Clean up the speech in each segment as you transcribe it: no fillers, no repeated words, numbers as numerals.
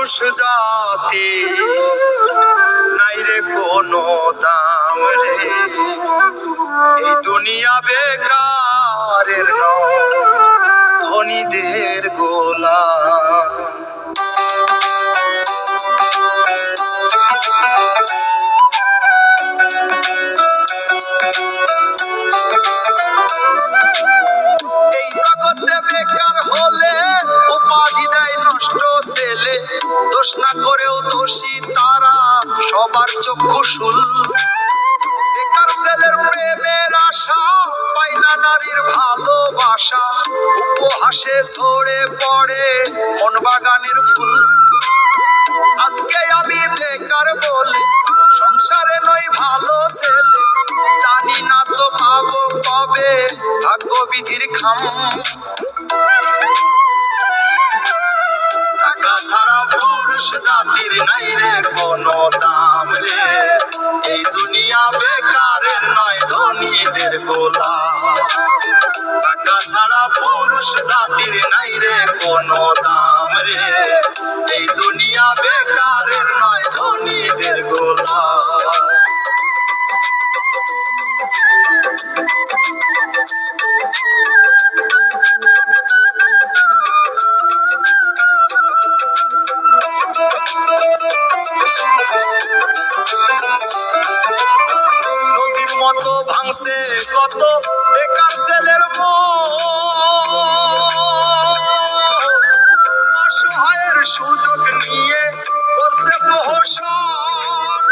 মানুষ জাতি নাই রে কোনো দাম রে, এই দুনিয়া বেকারের নয় ধনীদের গোলাম। এই জগতে বেকার হলে উপাধি দেয় নষ্ট ছেলে, দোষ না করেও দোষী তারা সবার চক্ষু শুল। বেকার ছেলের প্রেমের আশা পায় না নারীর ভালোবাসা, উপহাসে ঝরে পড়ে মন বাগানের ফুল। আজকে আমি বেকার বলে সংসারে নই ভালো ছেলে, জানি না তো পাবো কবে ভাগ্য বিধির খাম। টাকা ছাড়া পুরুষ জাতির নাই রে কোনো দাম রে, এই দুনিয়া বেকারের নয় ধনীদের গোলাম। টাকা ছাড়া পুরুষ জাতির নাই রে কোনো দাম রে, এই দুনিয়া বেকারের নয় ধনীদের গোলাম। নদীর মতো ভাঙছে কত বেকার ছেলের মন, অসহায়ের সুযোগ নিয়ে করছে প্রহসন।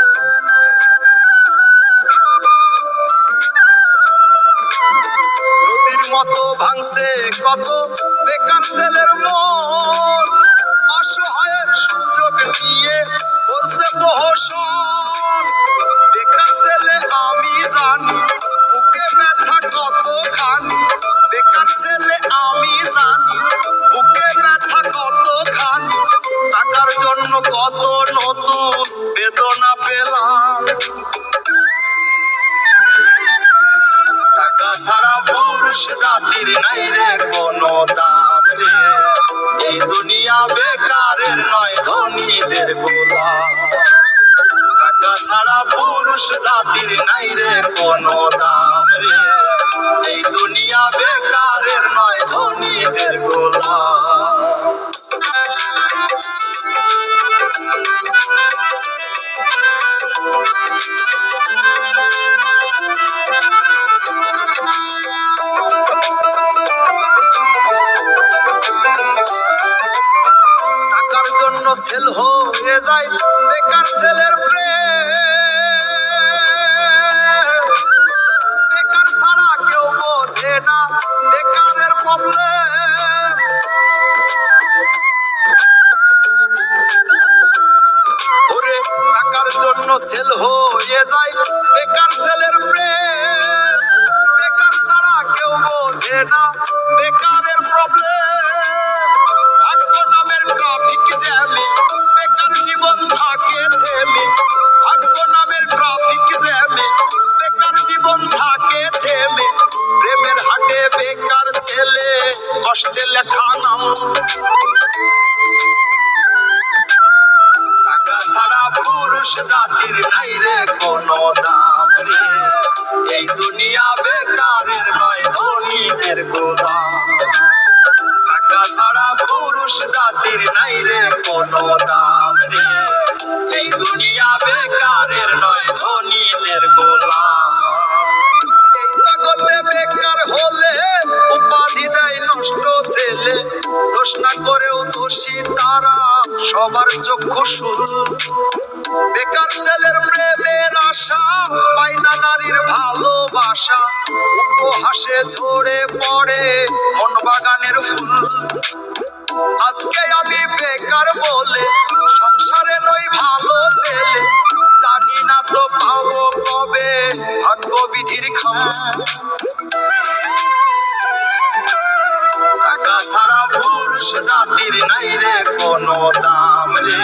নদীর মতো ভাঙছে কত বেকার ছেলের মন, অসহায়ের সুযোগ নিয়ে করছে প্রহসন। বেকার ছেলে আমি জানি বুকে ব্যথা কতখানি, বেকার ছেলে আমি জানি বুকে ব্যথা কতখানি। টাকার জন্য কত নতুন বেদনা পেলাম, টাকা ছাড়া পুরুষ জাতির নাই রে কোনো দাম রে, এই দুনিয়া বেকারের নয় ধনীদের গোলাম। টাকা ছাড়া পুরুষ জাতির নাই রে কোনো দাম রে, এই দুনিয়া বেকারের নয় ধনীদের গোলাম। টাকার জন্য সেল হয়ে যায় বেকার ছেলের প্রেম, বেকার ছাড়া কেউ বোঝে না বেকারের প্রবলেম। ওরে টাকার জন্য সেল হয়ে যায় বেকার ছেলের প্রেম, বেকার ছাড়া কেউ বোঝে না বেকারের প্রবলেম। ভাগ্য নামের ট্রাফিক জ্যামে বেকার জীবন থাকে থেমে, ভাগ্য নামের ট্রাফিক জ্যামে বেকার জীবন থাকে থেমে। প্রেমের হাটে বেকার ছেলে কষ্টে লেখা নাম, টাকা ছাড়া পুরুষ জাতির নাই রে কোনো দাম রে, এই দুনিয়া বেকারের নয় ধনীদের গোলাম। টাকা ছাড়া পুরুষ জাতির নাই রে কোনো দাম রে, এই দুনিয়া বেকারের নয় ধনীদের গোলাম। এই জগতে বেকার হলে উপাধি দেয় নষ্ট ছেলে, দোষ না করেও দোষী তারা সবার চক্ষু শুল। বেকার ছেলের প্রেমের আশা পায় না নারীর ভালোবাসা, উপহাসে ঝরে পড়ে মন বাগানের ফুল। আজকে আমি বেকার বলে সংসারে নই ভালো ছেলে, জানি না তো পাবো কবে ভাগ্য বিধির খাম। টাকা ছাড়া পুরুষ জাতির নাই রে কোনো দাম রে,